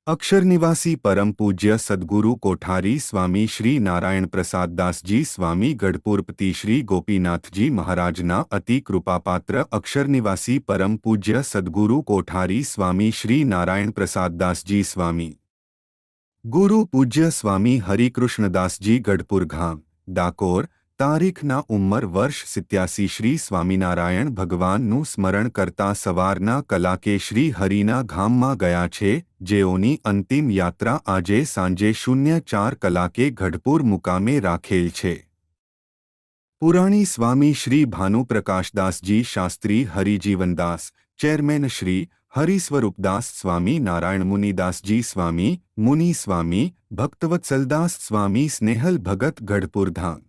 अक्षरनिवासी परम पूज्य सद्गुरु कोठारी स्वामी श्री नारायण प्रसाद दास जी स्वामी गढ़पुरपति श्री गोपीनाथ जी महाराजना अति कृपापात्र अक्षरनिवासी परम पूज्य सद्गुरु कोठारी स्वामी श्री नारायण प्रसाद दास जी स्वामी गुरु पूज्य स्वामी हरिकृष्णदास जी गढ़पुर गाम डाकोर तारीखना उम्र वर्ष 87 श्री स्वामीनारायण ભગવાનનું સ્મરણ કરતા સવારના કલાકે શ્રી હરિના ધામમાં ગયા છે, જેઓની અંતિમ યાત્રા આજે સાંજે 04 કલાકે ગઢપુર મુકામે રાખેલ છે. પુરાણી સ્વામી શ્રી ભાનુપ્રકાશદાસજી શાસ્ત્રી હરિજીવનદાસ, ચેરમેન શ્રી હરિસ્વરૂપદાસ સ્વામી નારાયણ મુનિદાસજી સ્વામી, મુનિ સ્વામી ભક્તવત્સલદાસ સ્વામી સ્નેહલ ભગત ગઢપુર ધામ.